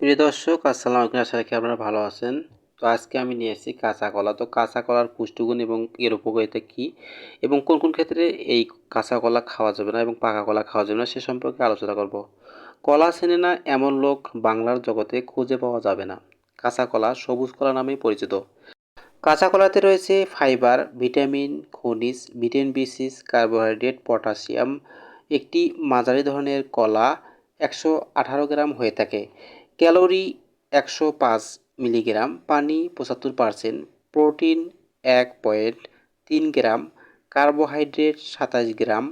প্রিয় দর্শক, আসসালামু আলাইকুম। আশা রাখি আপনারা ভালো আছেন। তো আজকে আমি নিয়ে এসেছি কাঁচা কলা। তো কাঁচা কলার পুষ্টিগুণ এবং এর উপকারিতা কী এবং কোন কোন ক্ষেত্রে এই কাঁচা কলা খাওয়া যাবে না এবং পাকা কলা খাওয়া যাবে না সে সম্পর্কে আলোচনা করব। কলা চেনে না এমন লোক বাংলার জগতে খুঁজে পাওয়া যাবে না। কাঁচা কলা সবুজ কলা নামেই পরিচিত। কাঁচা কলাতে রয়েছে ফাইবার, ভিটামিন, খনিজ, ভিটামিন বি6, কার্বোহাইড্রেট, পটাশিয়াম। একটি মাঝারি ধরনের কলা 118 গ্রাম হয়ে থাকে। ক্যালোরি 105 মিলিগ্রাম, পানি 75%, প্রোটিন 1.3 গ্রাম, কার্বোহাইড্রেট 27 গ্রাম,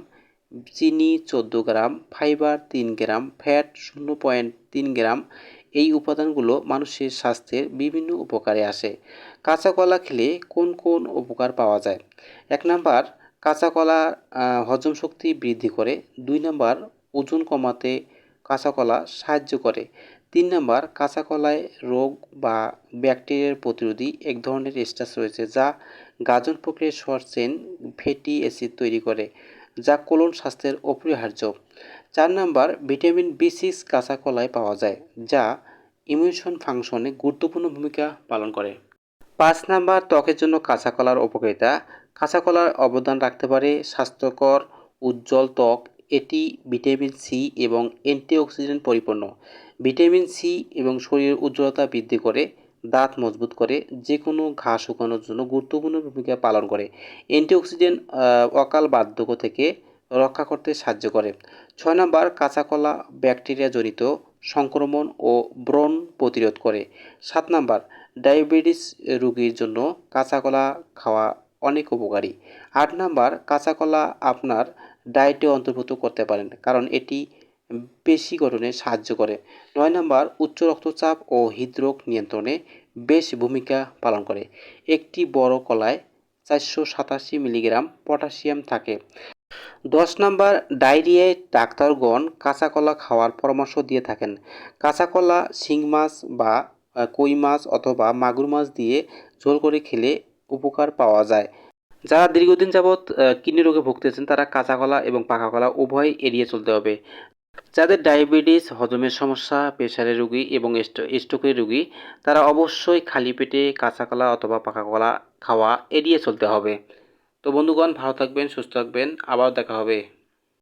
চিনি 14 গ্রাম, ফাইবার 3 গ্রাম, ফ্যাট 0.3 গ্রাম। এই উপাদানগুলো মানুষের স্বাস্থ্যের বিভিন্ন উপকারে আসে। কাঁচা কলা খেলে কোন কোন উপকার পাওয়া যায়? 1 নাম্বার, কাঁচা কলা হজম শক্তি বৃদ্ধি করে। 2 নাম্বার, ওজন কমাতে কাঁচা কলা সাহায্য করে। 3 নাম্বার, কাঁচা কলায় রোগ বা ব্যাকটেরিয়ার প্রতিরোধী এক ধরনের স্টার্চ রয়েছে যা গাজন প্রক্রিয়ায় শর্ট চেইন ফ্যাটি অ্যাসিড তৈরি করে, যা কোলন স্বাস্থ্যের অপরিহার্য। 4 নাম্বার, ভিটামিন বি6 কাঁচা কলায় পাওয়া যায়, যা ইমিউন ফাংশনে গুরুত্বপূর্ণ ভূমিকা পালন করে। 5 নাম্বার, ত্বকের জন্য কাঁচা কলার উপকারিতা। কাঁচা কলার অবদান রাখতে পারে স্বাস্থ্যকর উজ্জ্বল ত্বক। এটি ভিটামিন সি এবং অ্যান্টিঅক্সিডেন্ট পরিপূর্ণ। ভিটামিন সি এবং শরীরের উজ্জ্বলতা বৃদ্ধি করে, দাঁত মজবুত করে, যে কোনো ঘা শুকানোর জন্য গুরুত্বপূর্ণ ভূমিকা পালন করে। অ্যান্টিঅক্সিডেন্ট অকাল বার্ধক্য থেকে রক্ষা করতে সাহায্য করে। 6 নাম্বার, কাঁচা কলা ব্যাকটেরিয়াজনিত সংক্রমণ ও ব্রণ প্রতিরোধ করে। 7 নাম্বার, ডায়াবেটিস রোগীর জন্য কাঁচা কলা খাওয়া অনেক উপকারী। 8 নাম্বার, কাঁচা কলা আপনার ডায়েটে অন্তর্ভুক্ত করতে পারেন কারণ এটি পেশি গঠনে সাহায্য করে। 9 নাম্বার, উচ্চ রক্তচাপ ও হৃদরোগ নিয়ন্ত্রণে বেশ ভূমিকা পালন করে। একটি বড় কলায় 487 মিলিগ্রাম পটাশিয়াম থাকে। 10 নাম্বার, ডায়রিয়ায় ডাক্তারগণ কাঁচা কলা খাওয়ার পরামর্শ দিয়ে থাকেন। কাঁচা কলা শিং মাছ বা কই মাছ অথবা মাগুর মাছ দিয়ে ঝোল করে খেলে উপকার পাওয়া যায়। যারা দীর্ঘদিন যাবৎ কিডনি রোগে ভুগতেছেন তারা কাঁচা কলা এবং পাকা কলা উভয় এড়িয়ে চলতে হবে। যাদের ডায়াবেটিস, হজমের সমস্যা, প্রেশারের রোগী এবং স্ট্রোকের রোগী তারা অবশ্যই খালি পেটে কাঁচা কলা অথবা পাকা কলা খাওয়া এড়িয়ে চলতে হবে। তো বন্ধুগণ, ভালো থাকবেন, সুস্থ থাকবেন, আবার দেখা হবে।